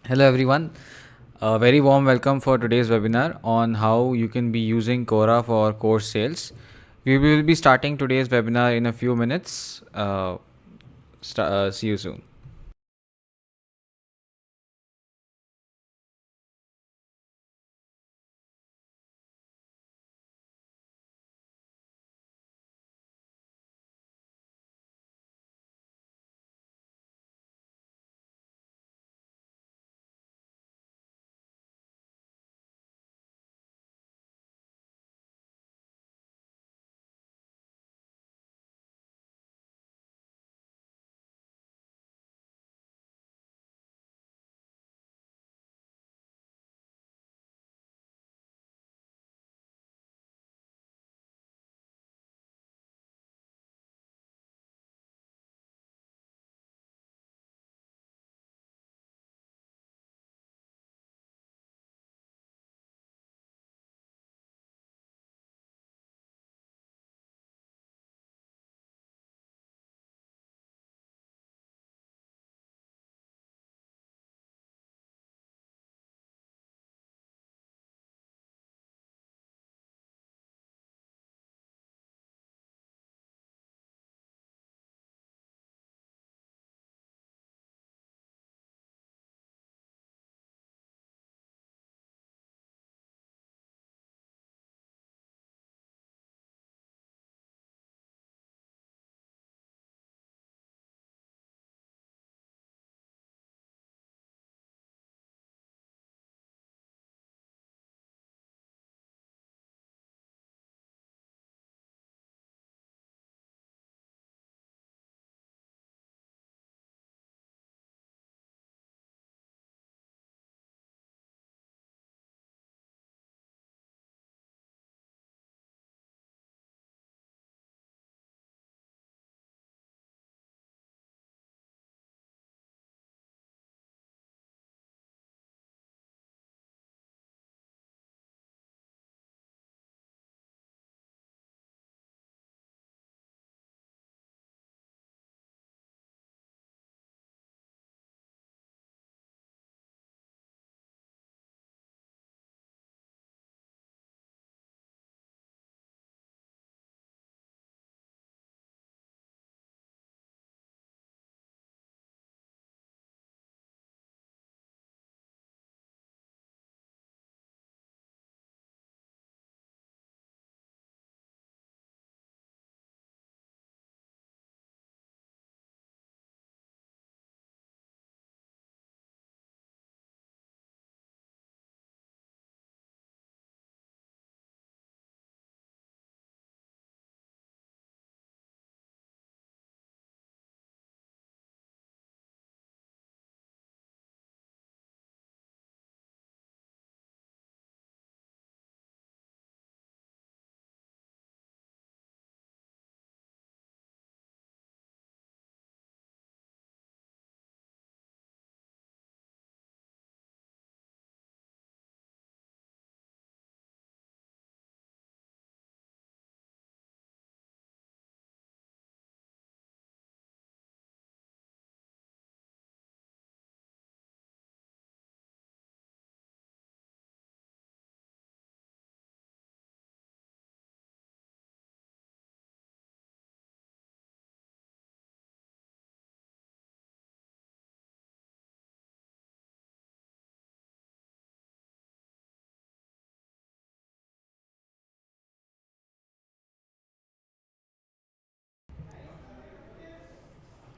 Hello everyone. A very warm welcome for today's webinar on how you can be using Quora for course sales. We will be starting today's webinar in a few minutes. See you soon.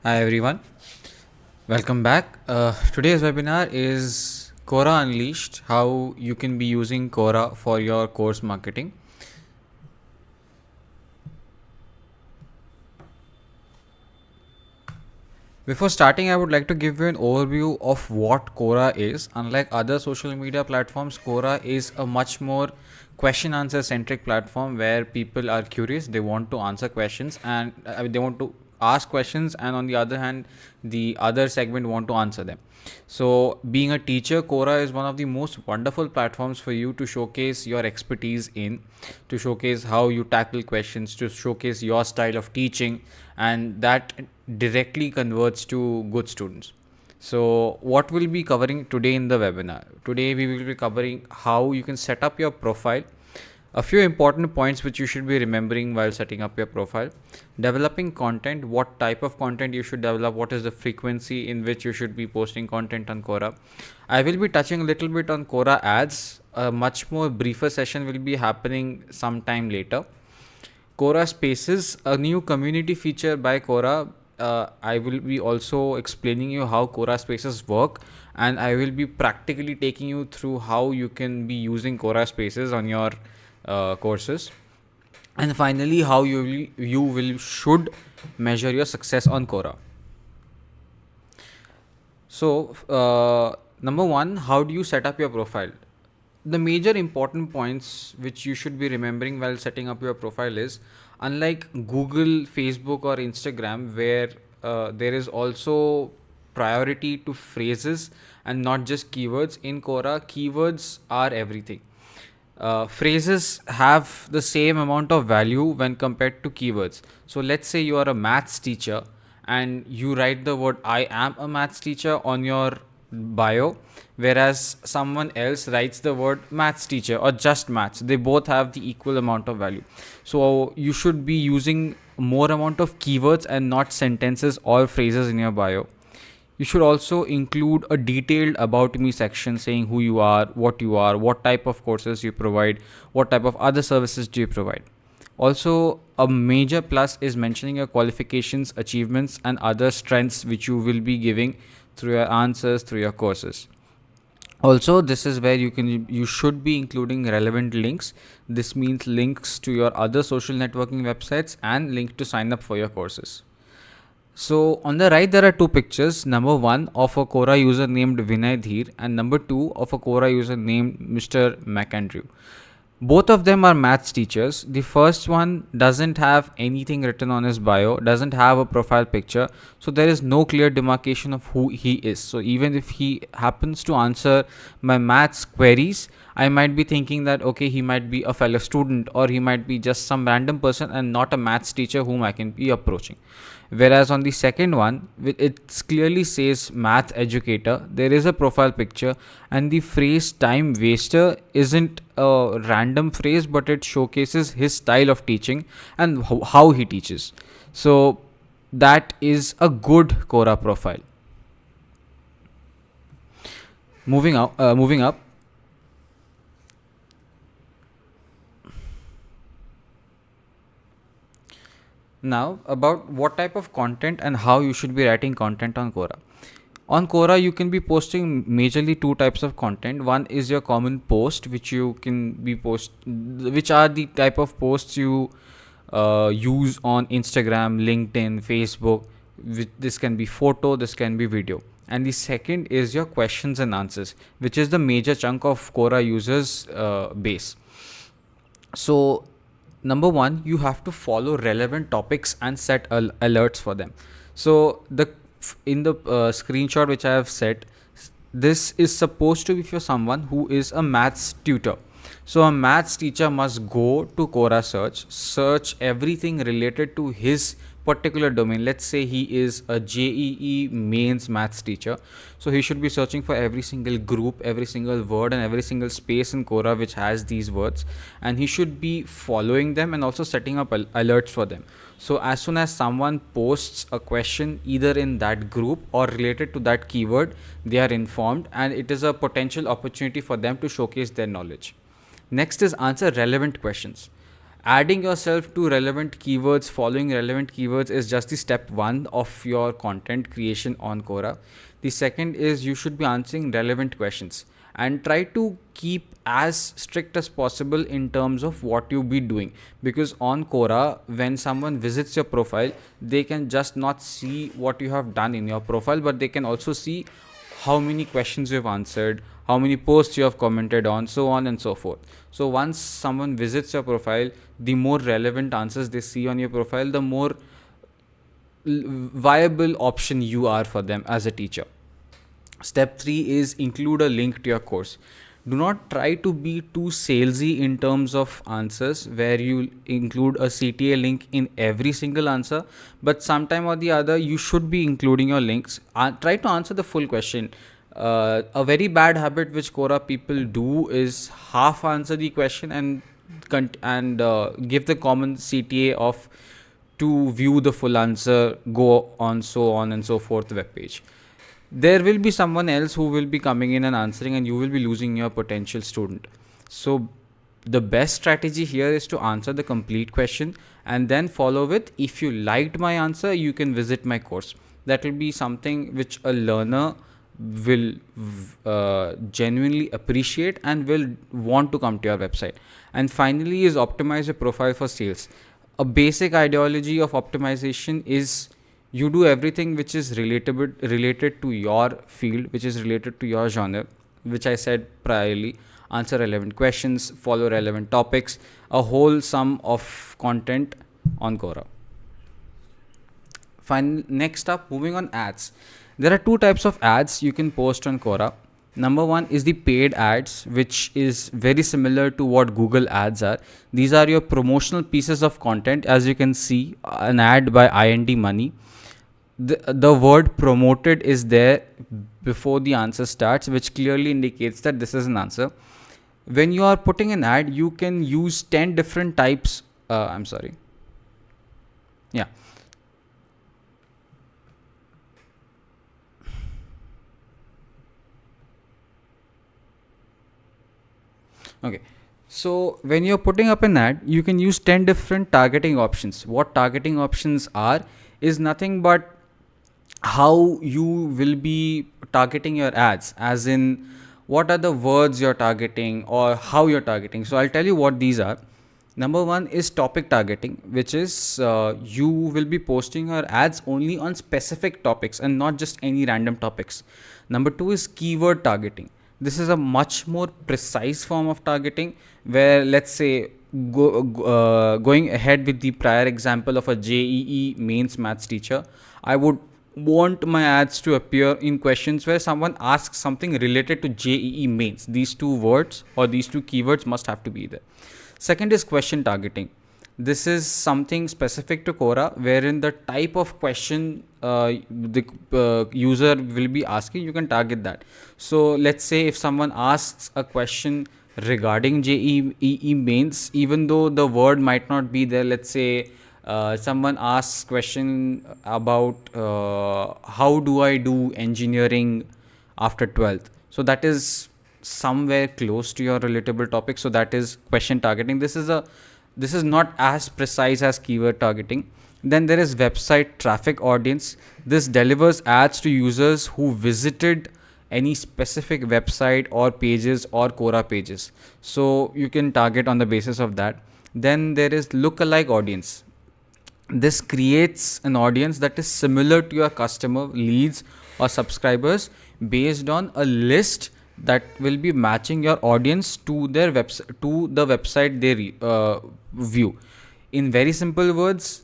Hi everyone. Welcome back. Today's webinar is Quora Unleashed, how you can be using Quora for your course marketing. Before starting, I would like to give you an overview of what Quora is. Unlike other social media platforms, Quora is a much more question answer centric platform where people are curious, they want to answer questions, and they want to ask questions, and on the other hand, the other segment want to answer them. So being a teacher, Quora is one of the most wonderful platforms for you to showcase your expertise in, to showcase how you tackle questions, to showcase your style of teaching, and that directly converts to good students. So what we'll be covering today in the webinar? Today we will be covering how you can set up your profile, a few important points which you should be remembering while setting up your profile, developing content, what type of content you should develop, what is the frequency in which you should be posting content on Quora. I will be touching a little bit on Quora ads. A much more briefer session will be happening sometime later. Quora Spaces, a new community feature by Quora. I will be also explaining you how Quora Spaces work, and I will be practically taking you through how you can be using Quora Spaces on your courses. And finally, how you should measure your success on Quora. So, number one, how do you set up your profile? The major important points which you should be remembering while setting up your profile is, unlike Google, Facebook, or Instagram, where there is also priority to phrases and not just keywords, in Quora, keywords are everything. Phrases have the same amount of value when compared to keywords. So let's say you are a maths teacher and you write the word "I am a maths teacher" on your bio, whereas someone else writes the word maths teacher or just maths. They both have the equal amount of value. So you should be using more amount of keywords and not sentences or phrases in your bio. You should also include a detailed about me section saying who you are, what type of courses you provide, what type of other services do you provide. Also, a major plus is mentioning your qualifications, achievements, and other strengths which you will be giving through your answers, through your courses. Also, this is where you should be including relevant links. This means links to your other social networking websites and link to sign up for your courses. So on the right there are two pictures, number one of a Quora user named Vinay Dheer and number two of a Quora user named Mr. McAndrew. Both of them are maths teachers. The first one doesn't have anything written on his bio, doesn't have a profile picture, so there is no clear demarcation of who he is. So even if he happens to answer my maths queries, I might be thinking that okay, he might be a fellow student or he might be just some random person and not a maths teacher whom I can be approaching. Whereas on the second one, it clearly says math educator. There is a profile picture, and the phrase time waster isn't a random phrase, but it showcases his style of teaching and how he teaches. So that is a good Quora profile. Moving up. Now, about what type of content and how you should be writing content on Quora. On Quora, you can be posting majorly two types of content. One is your common post, which which are the type of posts you use on Instagram, LinkedIn, Facebook. This can be photo, this can be video. And the second is your questions and answers, which is the major chunk of Quora users' base. So number one, you have to follow relevant topics and set alerts for them. So in the screenshot which I have set, this is supposed to be for someone who is a maths tutor. So a maths teacher must go to Quora search everything related to his particular domain. Let's say he is a JEE mains maths teacher, so he should be searching for every single group, every single word, and every single space in Quora which has these words, and he should be following them and also setting up alerts for them. So as soon as someone posts a question either in that group or related to that keyword, they are informed, and it is a potential opportunity for them to showcase their knowledge. Next is answer relevant questions. Adding yourself to relevant keywords, following relevant keywords is just the step one of your content creation on Quora. The second is you should be answering relevant questions and try to keep as strict as possible in terms of what you be doing, because on Quora, when someone visits your profile, they can just not see what you have done in your profile, but they can also see how many questions you have answered, how many posts you have commented on, so on and so forth. So once someone visits your profile, the more relevant answers they see on your profile, the more viable option you are for them as a teacher. Step 3 is include a link to your course. Do not try to be too salesy in terms of answers where you include a CTA link in every single answer, but sometime or the other you should be including your links. Try to answer the full question. A very bad habit which Quora people do is half answer the question and give the common CTA of to view the full answer, go on and so forth web page. There will be someone else who will be coming in and answering, and you will be losing your potential student. So the best strategy here is to answer the complete question and then follow with, if you liked my answer, you can visit my course. That will be something which a learner will genuinely appreciate and will want to come to your website. And finally is optimize your profile for sales. A basic ideology of optimization is you do everything which is related to your field, which is related to your genre, which I said priorly. Answer relevant questions, follow relevant topics, a whole sum of content on Quora. Fine. Next up, moving on ads. There are two types of ads you can post on Quora. Number one is the paid ads, which is very similar to what Google ads are. These are your promotional pieces of content. As you can see, an ad by IND Money. The word promoted is there before the answer starts, which clearly indicates that this is an answer. When you are putting an ad, you can use 10 different types. Yeah. Okay. So when you're putting up an ad, you can use 10 different targeting options. What targeting options are is nothing but how you will be targeting your ads, as in what are the words you're targeting or how you're targeting. So I'll tell you what these are. Number one is topic targeting, which is you will be posting your ads only on specific topics and not just any random topics. Number two is keyword targeting. This is a much more precise form of targeting where, let's say, going ahead with the prior example of a JEE mains maths teacher, I would want my ads to appear in questions where someone asks something related to JEE mains. These two words or these two keywords must have to be there. Second is question targeting. This is something specific to Quora, wherein the type of question the user will be asking, you can target that. So let's say if someone asks a question regarding JEE mains, even though the word might not be there, let's say someone asks question about how do I do engineering after 12th. So that is somewhere close to your relatable topic. So that is question targeting. This is not as precise as keyword targeting. Then there is website traffic audience. This delivers ads to users who visited any specific website or pages or Quora pages. So you can target on the basis of that. Then there is lookalike audience. This creates an audience that is similar to your customer leads or subscribers based on a list that will be matching your audience to their to the website they view. In very simple words,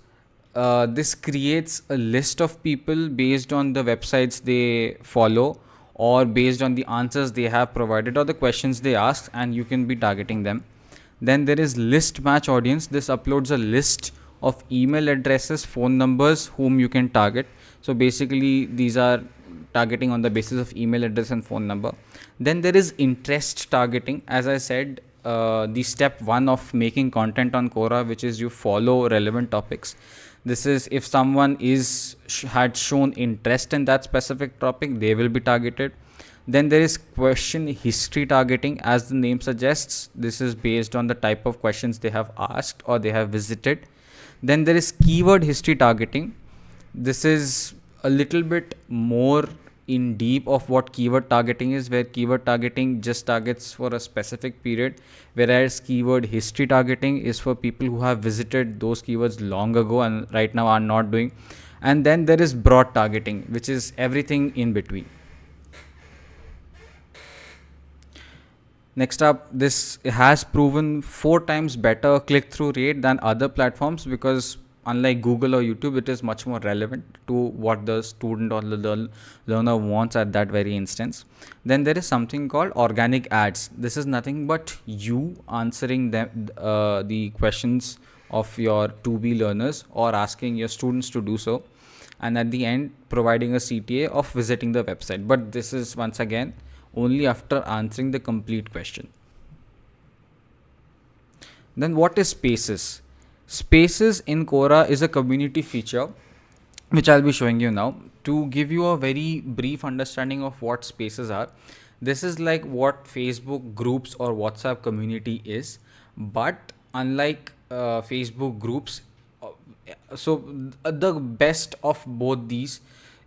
this creates a list of people based on the websites they follow or based on the answers they have provided or the questions they ask, and you can be targeting them. Then there is list match audience. This uploads a list of email addresses, phone numbers whom you can target. So basically these are targeting on the basis of email address and phone number. Then there is interest targeting. As I said, the step one of making content on Quora, which is you follow relevant topics. This is if someone had shown interest in that specific topic, they will be targeted. Then there is question history targeting. As the name suggests, this is based on the type of questions they have asked or they have visited. Then there is keyword history targeting. This is a little bit more in deep of what keyword targeting is, where keyword targeting just targets for a specific period, whereas keyword history targeting is for people who have visited those keywords long ago and right now are not doing. And then there is broad targeting, which is everything in between. Next up, this has proven 4 times better click-through rate than other platforms because unlike Google or YouTube, it is much more relevant to what the student or the learner wants at that very instance. Then there is something called organic ads. This is nothing but you answering them the questions of your to be learners or asking your students to do so, and at the end providing a CTA of visiting the website. But this is once again only after answering the complete question. Then what is Spaces? Spaces in Quora is a community feature which I'll be showing you now. To give you a very brief understanding of what Spaces are, this is like what Facebook groups or WhatsApp community is, but unlike Facebook groups, the best of both these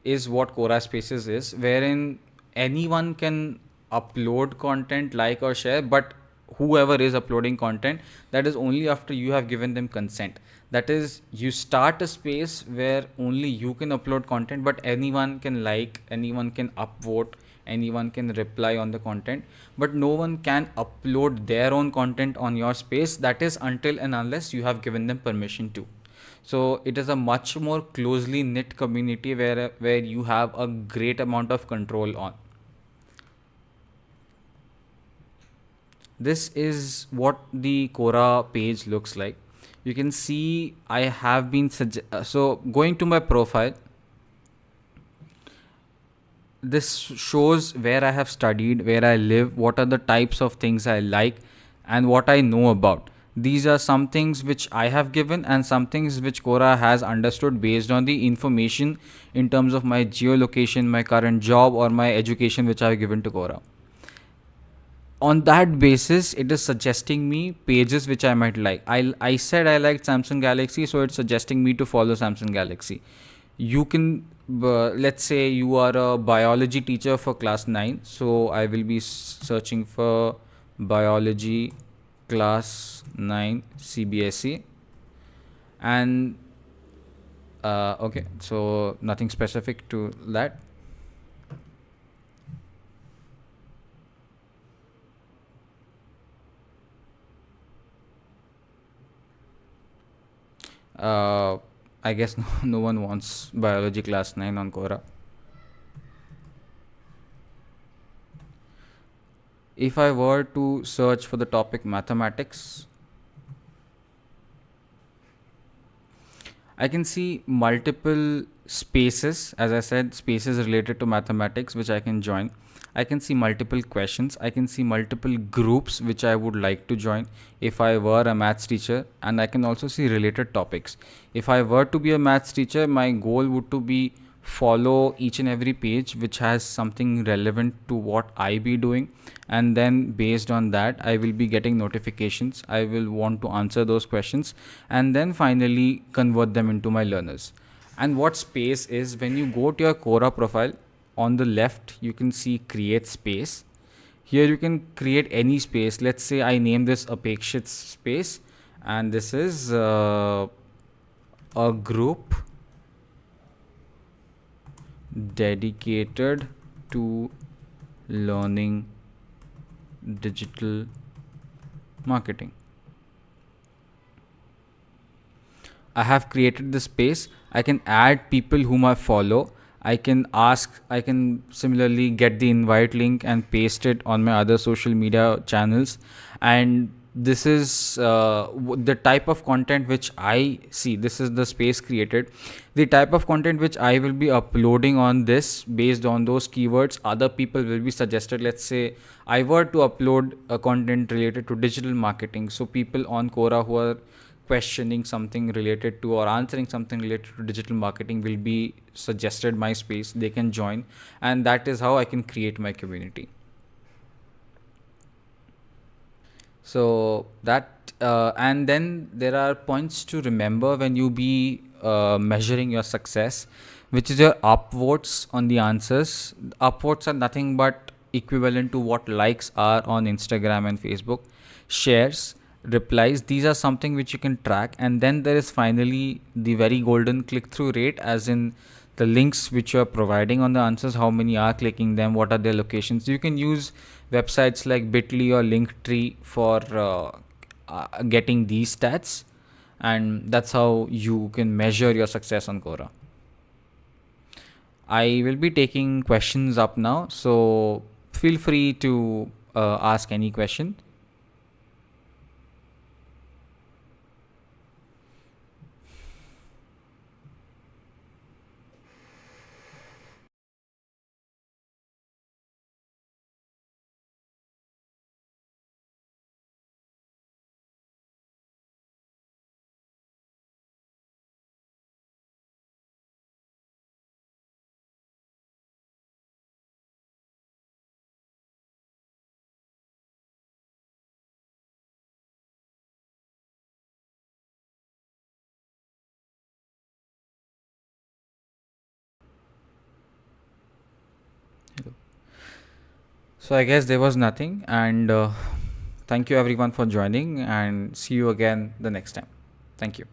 is what Quora Spaces is, wherein anyone can upload content, like or share, but whoever is uploading content, that is only after you have given them consent. That is, you start a space where only you can upload content, but anyone can like, anyone can upvote, anyone can reply on the content, but no one can upload their own content on your space. That is until and unless you have given them permission to. So it is a much more closely knit community where you have a great amount of control on. This is what the Quora page looks like. You can see I have been so going to my profile. This shows where I have studied, where I live, what are the types of things I like, and what I know about. These are some things which I have given and some things which Quora has understood based on the information in terms of my geolocation, my current job, or my education which I have given to Quora. On that basis, it is suggesting me pages which I might like. I said I liked Samsung Galaxy, so it's suggesting me to follow Samsung Galaxy. You can, let's say you are a biology teacher for class 9, so I will be searching for biology class 9 CBSE, and okay, so nothing specific to that. I guess no one wants biology class 9 on Quora. If I were to search for the topic mathematics, I can see multiple spaces. As I said, spaces related to mathematics which I can join. I can see multiple questions. I can see multiple groups which I would like to join if I were a maths teacher, and I can also see related topics. If I were to be a maths teacher, my goal would to be follow each and every page which has something relevant to what I be doing, and then based on that I will be getting notifications. I will want to answer those questions and then finally convert them into my learners. And what space is, when you go to your Quora profile, on the left you can see create space. Here you can create any space. Let's say I name this Apekshit space, and this is a group dedicated to learning digital marketing. I have created the space. I can add people whom I follow. I can similarly get the invite link and paste it on my other social media channels. And this is the type of content which I see. This is the space created. The type of content which I will be uploading on this, based on those keywords, other people will be suggested. Let's say I were to upload a content related to digital marketing. So people on Quora who are questioning something related to or answering something related to digital marketing will be suggested my space. They can join, and that is how I can create my community. So that and then there are points to remember when you be measuring your success, which is your upvotes on the answers. Upvotes are nothing but equivalent to what likes are on Instagram and Facebook. Shares, replies, these are something which you can track. And then there is finally the very golden click-through rate, as in the links which you are providing on the answers, how many are clicking them, what are their locations. You can use websites like Bitly or Linktree for getting these stats. and that's how you can measure your success on Quora. I will be taking questions up now, so feel free to ask any question. So I guess there was nothing, and thank you everyone for joining, and see you again the next time. Thank you.